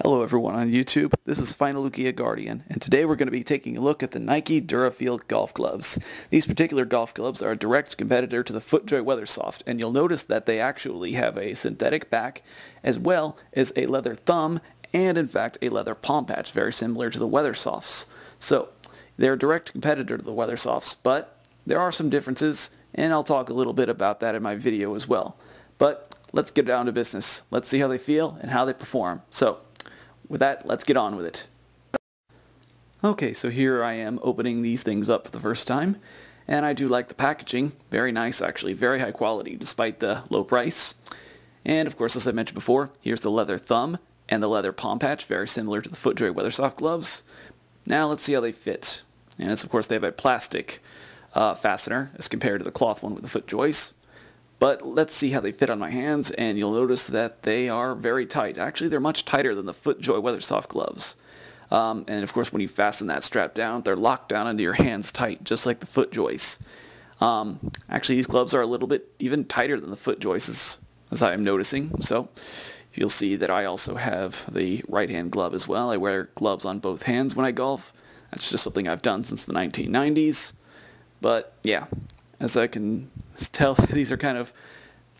Hello everyone on YouTube, this is Final Lukia Guardian, and today we're going to be taking a look at the Nike Durafeel golf gloves. These particular golf gloves are a direct competitor to the Footjoy Weathersof, and you'll notice that they actually have a synthetic back as well as a leather thumb and in fact a leather palm patch, very similar to the Weathersofts. So, they're a direct competitor to the Weathersofts, but there are some differences, and I'll talk a little bit about that in my video as well. But let's get down to business. Let's see how they feel and how they perform. So, with that, let's get on with it. Okay, so here I am opening these things up for the first time, and I do like the packaging. Very nice, actually. Very high quality, despite the low price. And, of course, as I mentioned before, here's the leather thumb and the leather palm patch, very similar to the Footjoy Weathersof gloves. Now, let's see how they fit. And it's, of course, they have a plastic fastener as compared to the cloth one with the Footjoys. But let's see how they fit on my hands, and you'll notice that they are very tight. Actually, they're much tighter than the Footjoy Weathersof gloves. And of course, when you fasten that strap down, they're locked down into your hands tight, just like the Footjoys. Actually, these gloves are a little bit even tighter than the Footjoys, as I am noticing. So you'll see that I also have the right-hand glove as well. I wear gloves on both hands when I golf. That's just something I've done since the 1990s. But yeah, as I can tell, these are kind of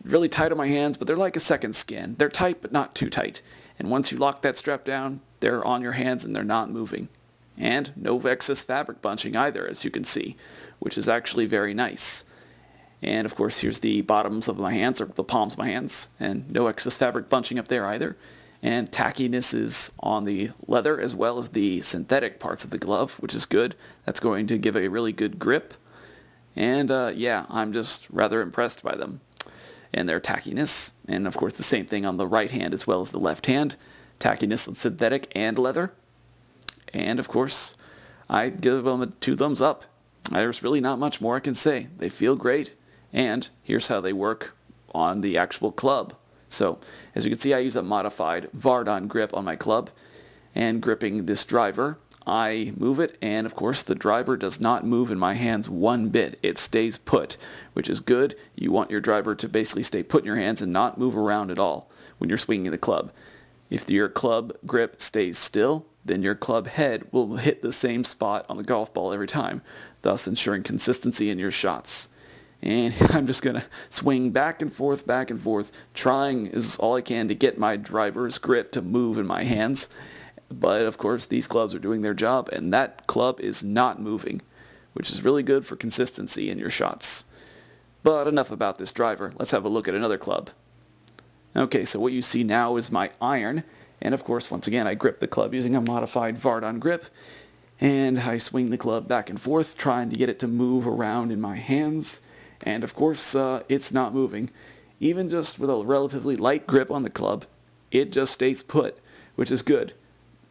really tight on my hands, but they're like a second skin. They're tight, but not too tight. And once you lock that strap down, they're on your hands and they're not moving. And no excess fabric bunching either, as you can see, which is actually very nice. And of course, here's the bottoms of my hands, or the palms of my hands, and no excess fabric bunching up there either. And tackiness is on the leather as well as the synthetic parts of the glove, which is good. That's going to give a really good grip. And yeah, I'm just rather impressed by them and their tackiness. And of course the same thing on the right hand as well as the left hand. Tackiness and synthetic and leather. And of course, I give them 2 thumbs up. There's really not much more I can say. They feel great. And here's how they work on the actual club. So, as you can see, I use a modified Vardon grip on my club. And gripping this driver, I move it, and of course the driver does not move in my hands one bit. It stays put, which is good. You want your driver to basically stay put in your hands and not move around at all when you're swinging the club. If your club grip stays still, then your club head will hit the same spot on the golf ball every time, thus ensuring consistency in your shots. And I'm just going to swing back and forth, trying as all I can to get my driver's grip to move in my hands. But of course these clubs are doing their job, and that club is not moving, which is really good for consistency in your shots. But enough about this driver. Let's have a look at another club. Okay, so what you see now is my iron, and of course once again I grip the club using a modified Vardon grip, and I swing the club back and forth trying to get it to move around in my hands, and of course it's not moving. Even just with a relatively light grip on the club, it just stays put, which is good.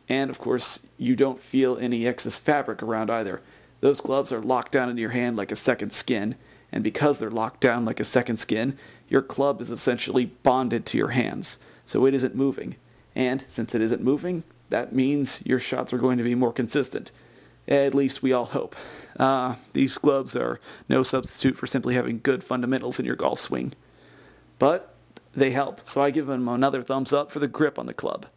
And of course, you don't feel any excess fabric around either. Those gloves are locked down into your hand like a second skin, and because they're locked down like a second skin, your club is essentially bonded to your hands, so it isn't moving. And since it isn't moving, that means your shots are going to be more consistent. At least we all hope. These gloves are no substitute for simply having good fundamentals in your golf swing. But they help, so I give them another thumbs up for the grip on the club.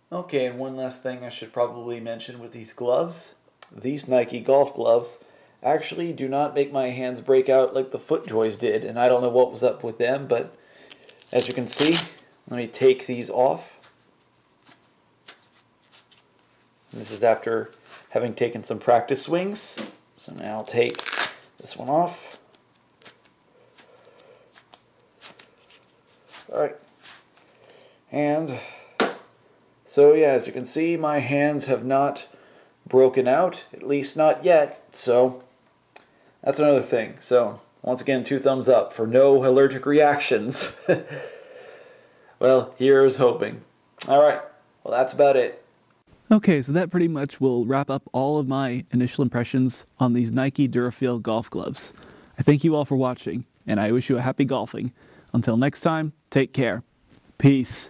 Okay, and one last thing I should probably mention with these gloves. These Nike golf gloves actually do not make my hands break out like the Footjoys did, and I don't know what was up with them, but as you can see, let me take these off. And this is after having taken some practice swings. So now I'll take this one off. Alright. And so yeah, as you can see, my hands have not broken out, at least not yet, so that's another thing. So, once again, 2 thumbs up for no allergic reactions. Well, here's hoping. Alright, well that's about it. Okay, so that pretty much will wrap up all of my initial impressions on these Nike Durafeel golf gloves. I thank you all for watching, and I wish you a happy golfing. Until next time, take care. Peace.